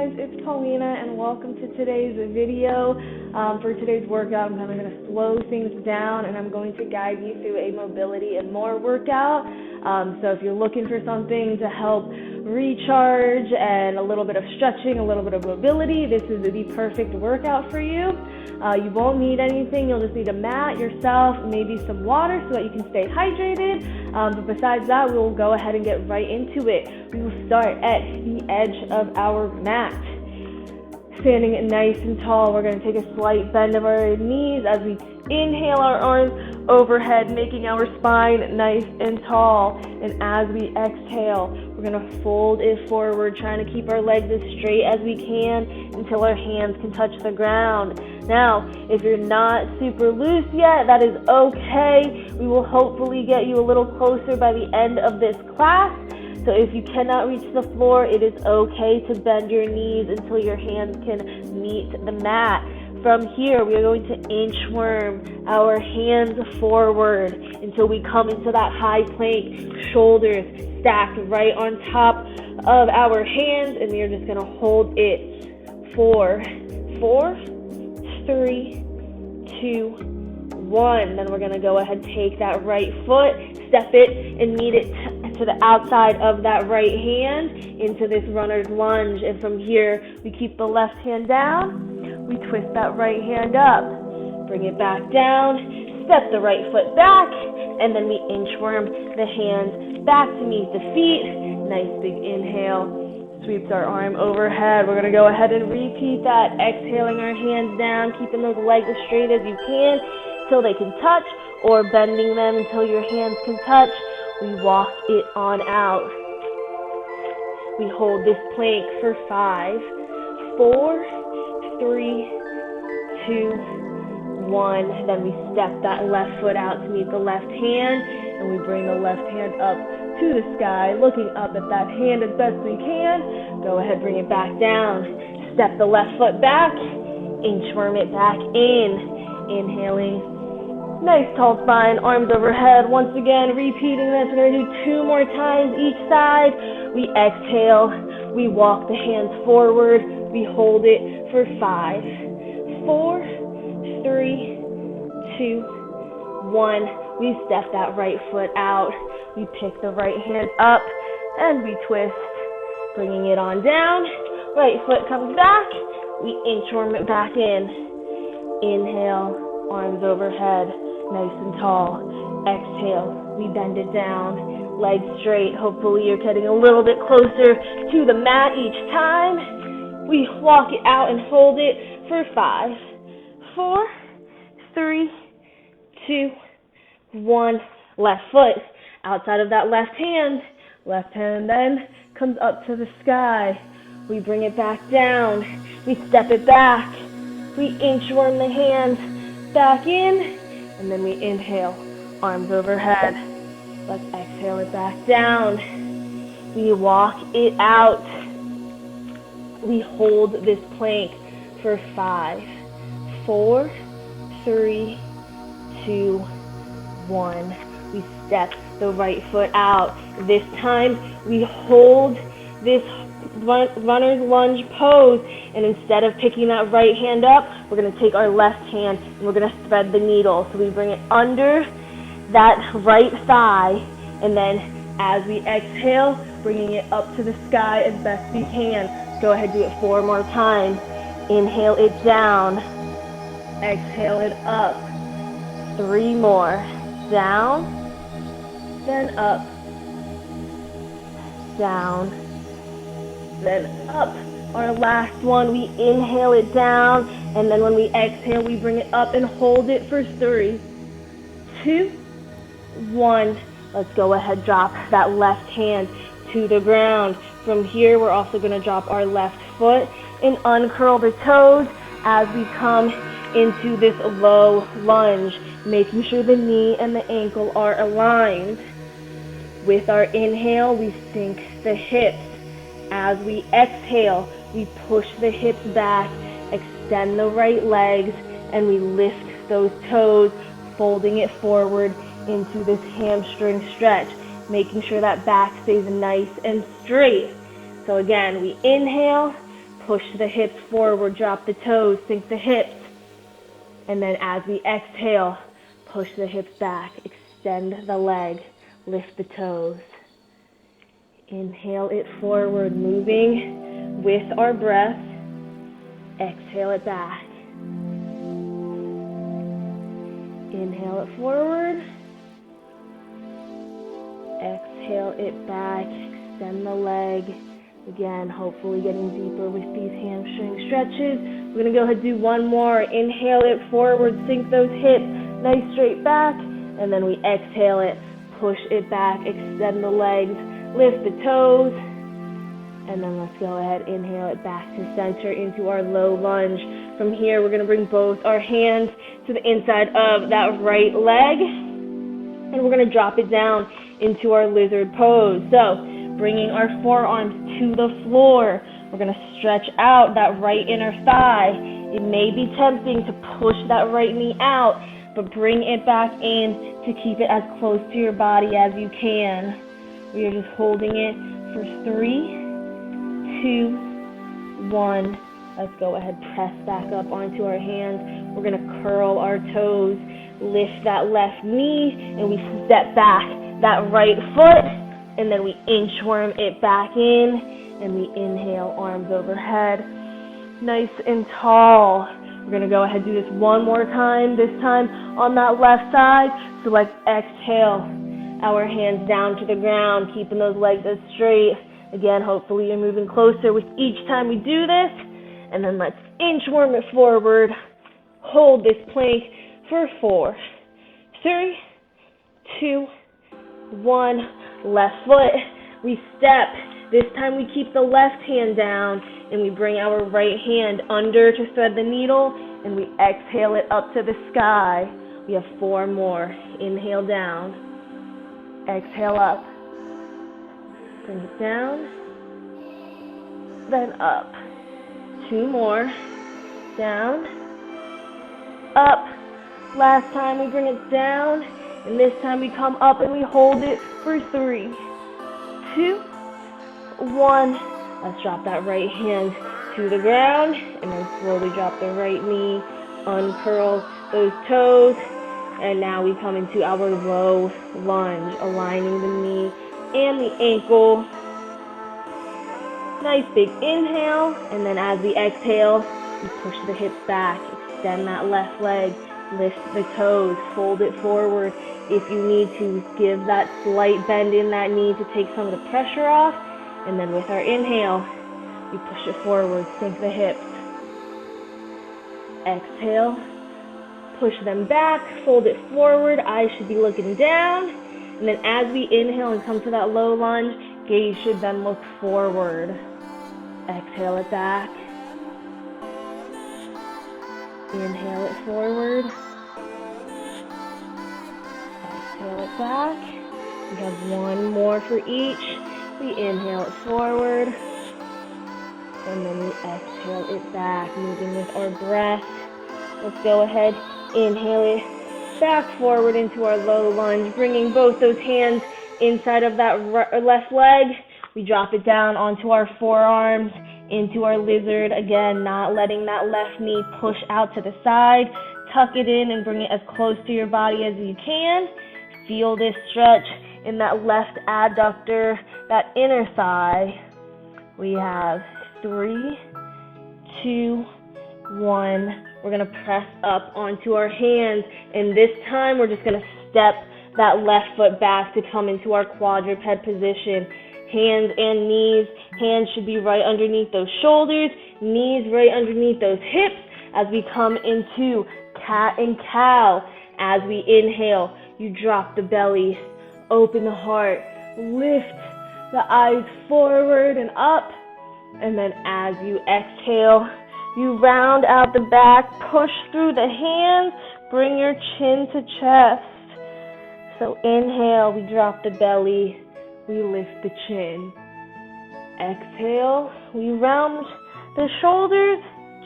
guys, it's Paulina and welcome to today's video. For today's workout, I'm kind of going to slow things down and I'm going to guide you through a mobility and more workout. So if you're looking for something to help recharge and a little bit of stretching, a little bit of mobility, this is the perfect workout for you. You won't need anything. You'll just need a mat, yourself, maybe some water so that you can stay hydrated. But besides that, we will go ahead and get right into it. We will start at the edge of our mat. Standing nice and tall, we're going to take a slight bend of our knees as we inhale our arms overhead, making our spine nice and tall. And as we exhale, we're going to fold it forward, trying to keep our legs as straight as we can until our hands can touch the ground. Now, if you're not super loose yet, that is okay. We will hopefully get you a little closer by the end of this class. So if you cannot reach the floor, it is okay to bend your knees until your hands can meet the mat. From here, we are going to inchworm our hands forward until we come into that high plank, shoulders stacked right on top of our hands, and we are just going to hold it for 4, 3, 2, 1. Then we're going to go ahead and take that right foot, step it, and meet it to the outside of that right hand into this runner's lunge. And from here, we keep the left hand down. We twist that right hand up, bring it back down, step the right foot back, and then we inchworm the hands back to meet the feet. Nice big inhale, sweeps our arm overhead. We're going to go ahead and repeat that, exhaling our hands down, keeping those legs as straight as you can till they can touch, or bending them until your hands can touch. We walk it on out. We hold this plank for 5, 4, 3, 2, 1. Then we step that left foot out to meet the left hand, and we bring the left hand up to the sky, looking up at that hand as best we can. Go ahead, bring it back down. Step the left foot back, inchworm it back in. Inhaling. Nice tall spine, arms overhead. Once again, repeating this. We're going to do 2 more times each side. We exhale. We walk the hands forward. We hold it for 5, 4, 3, 2, 1. We step that right foot out. We pick the right hand up and we twist, bringing it on down. Right foot comes back. We inchworm it back in. Inhale, arms overhead, nice and tall. Exhale, we bend it down, legs straight. Hopefully you're getting a little bit closer to the mat each time. We walk it out and hold it for 5, 4, 3, 2, 1. Left foot outside of that left hand. Left hand then comes up to the sky. We bring it back down. We step it back. We inchworm the hands back in, and then we inhale, arms overhead. Let's exhale it back down. We walk it out. We hold this plank for 5, 4, 3, 2, 1. We step the right foot out. This time we hold this runner's lunge pose, and instead of picking that right hand up, we're going to take our left hand and we're going to thread the needle. So we bring it under that right thigh, and then as we exhale, bringing it up to the sky as best we can. Go ahead, do it 4 more times. Inhale it down. Exhale it up. 3 more. Down. Then up. Down. Then up. Our last one, we inhale it down. And then when we exhale, we bring it up and hold it for 3, 2, 1. Let's go ahead, drop that left hand to the ground. From here, we're also going to drop our left foot and uncurl the toes as we come into this low lunge, making sure the knee and the ankle are aligned. With our inhale, we sink the hips. As we exhale, we push the hips back, extend the right legs, and we lift those toes, folding it forward into this hamstring stretch, making sure that back stays nice and straight. So again, we inhale, push the hips forward, drop the toes, sink the hips. And then as we exhale, push the hips back, extend the leg, lift the toes. Inhale it forward, moving with our breath. Exhale it back. Inhale it forward. Exhale it back, extend the leg. Again, hopefully getting deeper with these hamstring stretches. We're going to go ahead and do one more. Inhale it forward, sink those hips, nice straight back. And then we exhale it, push it back, extend the legs, lift the toes. And then let's go ahead, inhale it back to center into our low lunge. From here, we're going to bring both our hands to the inside of that right leg. And we're going to drop it down into our lizard pose. So, bringing our forearms to the floor. We're going to stretch out that right inner thigh. It may be tempting to push that right knee out, but bring it back in to keep it as close to your body as you can. We are just holding it for 3, 2, 1. Let's go ahead, press back up onto our hands. We're going to curl our toes, lift that left knee, and we step back that right foot, and then we inchworm it back in, and we inhale, arms overhead, nice and tall. We're going to go ahead and do this one more time, this time on that left side. So let's exhale, our hands down to the ground, keeping those legs as straight. Again, hopefully you're moving closer with each time we do this. And then let's inchworm it forward. Hold this plank for 4, 3, 2, 1. Left foot. We step. This time we keep the left hand down and we bring our right hand under to thread the needle and we exhale it up to the sky. We have 4 more. Inhale down. Exhale up. Bring it down. Then up. 2 more. Down. Up. Last time we bring it down. And this time we come up and we hold it for 3, 2, 1. Let's drop that right hand to the ground. And then slowly drop the right knee. Uncurl those toes. And now we come into our low lunge, aligning the knee and the ankle. Nice big inhale, and then as we exhale, we push the hips back, extend that left leg, lift the toes, fold it forward. If you need to, give that slight bend in that knee to take some of the pressure off. And then with our inhale, we push it forward, sink the hips. Exhale, push them back, fold it forward, eyes should be looking down. And then as we inhale and come to that low lunge, gaze should then look forward. Exhale it back. Inhale it forward. Exhale it back. We have 1 more for each. We inhale it forward. And then we exhale it back, moving with our breath. Let's go ahead, inhale it back forward into our low lunge, bringing both those hands inside of that left leg. We drop it down onto our forearms, into our lizard. Again, not letting that left knee push out to the side. Tuck it in and bring it as close to your body as you can. Feel this stretch in that left adductor, that inner thigh. We have 3, 2, 1. We're going to press up onto our hands, and this time we're just going to step that left foot back to come into our quadruped position. Hands and knees. Hands should be right underneath those shoulders, knees right underneath those hips as we come into cat and cow. As we inhale, you drop the belly, open the heart, lift the eyes forward and up, and then as you exhale, you round out the back, push through the hands, bring your chin to chest. So inhale, we drop the belly, we lift the chin. Exhale, we round the shoulders,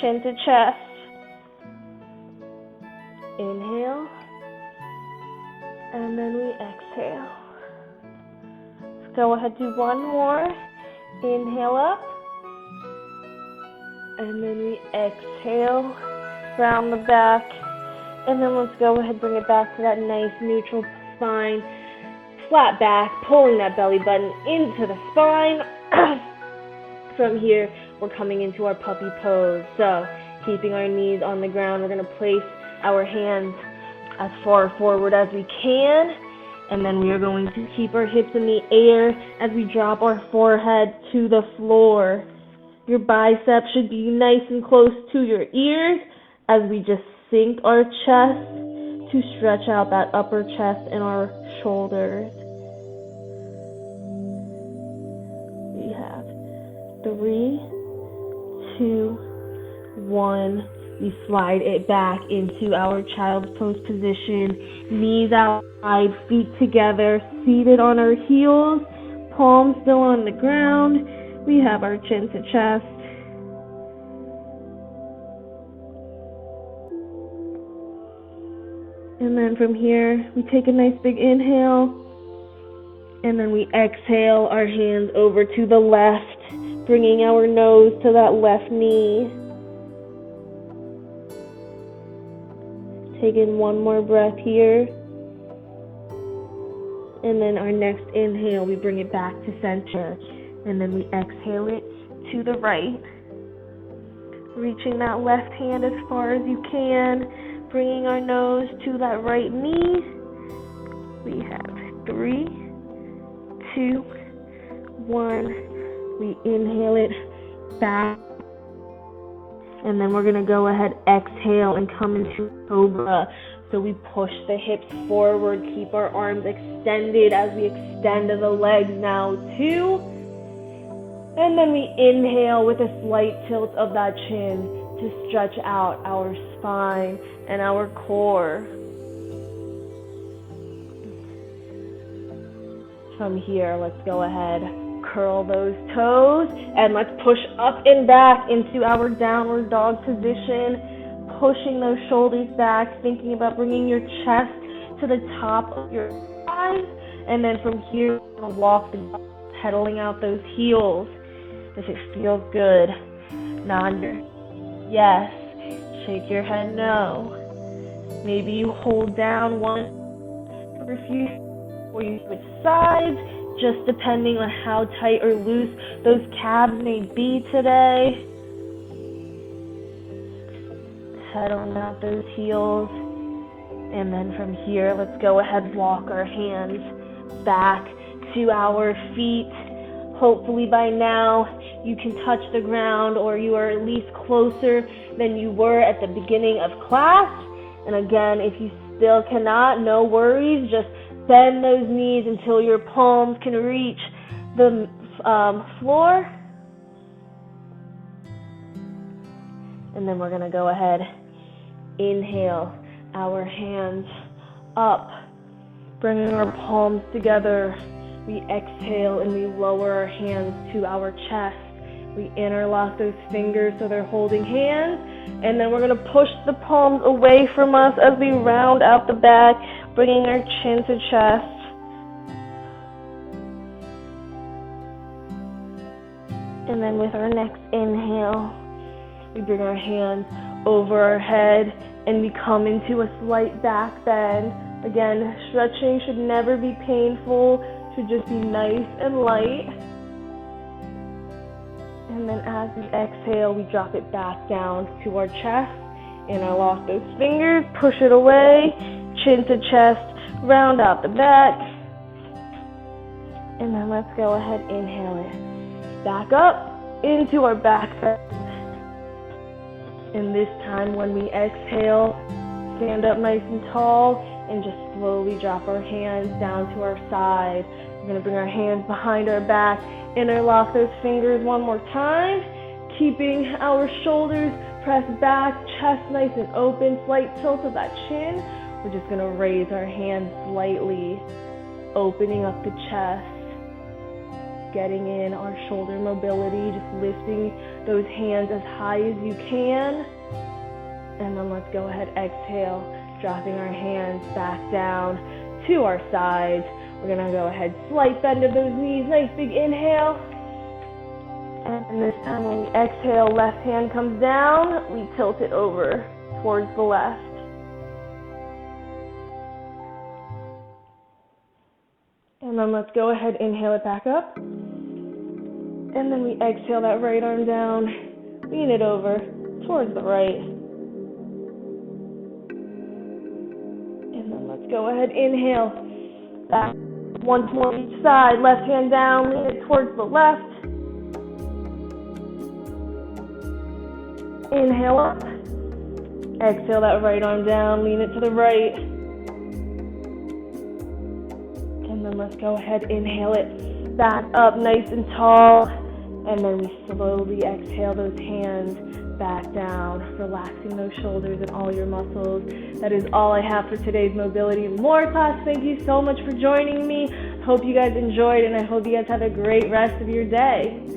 chin to chest. Inhale, and then we exhale. Let's go ahead, do 1 more. Inhale up. And then we exhale, round the back. And then let's go ahead and bring it back to that nice neutral spine. Flat back, pulling that belly button into the spine. From here, we're coming into our puppy pose. So, keeping our knees on the ground, we're going to place our hands as far forward as we can. And then we are going to keep our hips in the air as we drop our forehead to the floor. Your biceps should be nice and close to your ears as we just sink our chest to stretch out that upper chest and our shoulders. We have 3, 2, 1. We slide it back into our child's pose position. Knees out wide, feet together, seated on our heels, palms still on the ground. We have our chin to chest. And then from here, we take a nice big inhale. And then we exhale our hands over to the left, bringing our nose to that left knee. Take in one more breath here. And then our next inhale, we bring it back to center. And then we exhale it to the right. Reaching that left hand as far as you can. Bringing our nose to that right knee. We have 3, 2, 1. We inhale it back. And then we're going to go ahead, exhale, and come into cobra. So we push the hips forward, keep our arms extended as we extend the legs now too. And then we inhale with a slight tilt of that chin to stretch out our spine and our core. From here, let's go ahead, curl those toes, and let's push up and back into our downward dog position, pushing those shoulders back, thinking about bringing your chest to the top of your thighs, and then from here, we're going to walk the dog, pedaling out those heels. If it feels good, nod your yes, shake your head no. Maybe you hold down one for a few, or you switch sides, just depending on how tight or loose those calves may be today. Pedaling out those heels. And then from here, let's go ahead, walk our hands back to our feet. Hopefully by now, you can touch the ground, or you are at least closer than you were at the beginning of class. And again, if you still cannot, no worries, just bend those knees until your palms can reach the floor. And then we're going to go ahead, inhale our hands up, bringing our palms together. We exhale and we lower our hands to our chest. We interlock those fingers so they're holding hands. And then we're going to push the palms away from us as we round out the back, bringing our chin to chest. And then with our next inhale, we bring our hands over our head and we come into a slight back bend. Again, stretching should never be painful, should just be nice and light. And then as we exhale, we drop it back down to our chest. Interlock those fingers, push it away, chin to chest, round out the back. And then let's go ahead, inhale it. Back up into our back bend. And this time when we exhale, stand up nice and tall and just slowly drop our hands down to our side. We're going to bring our hands behind our back, interlock those fingers one more time, keeping our shoulders pressed back, chest nice and open, slight tilt of that chin. We're just going to raise our hands slightly, opening up the chest, getting in our shoulder mobility, just lifting those hands as high as you can. And then let's go ahead, exhale, dropping our hands back down to our sides. We're going to go ahead, slight bend of those knees, nice big inhale. And And this time when we exhale, left hand comes down, we tilt it over towards the left. And then let's go ahead, inhale it back up. And then we exhale that right arm down, lean it over towards the right. And then let's go ahead, inhale, back once more each side, left hand down, lean it towards the left. Inhale up, exhale that right arm down, lean it to the right. And then let's go ahead, inhale it back up nice and tall. And then we slowly exhale those hands back down, relaxing those shoulders and all your muscles. That is all I have for today's Mobility More class. Thank you so much for joining me. Hope you guys enjoyed, and I hope you guys have a great rest of your day.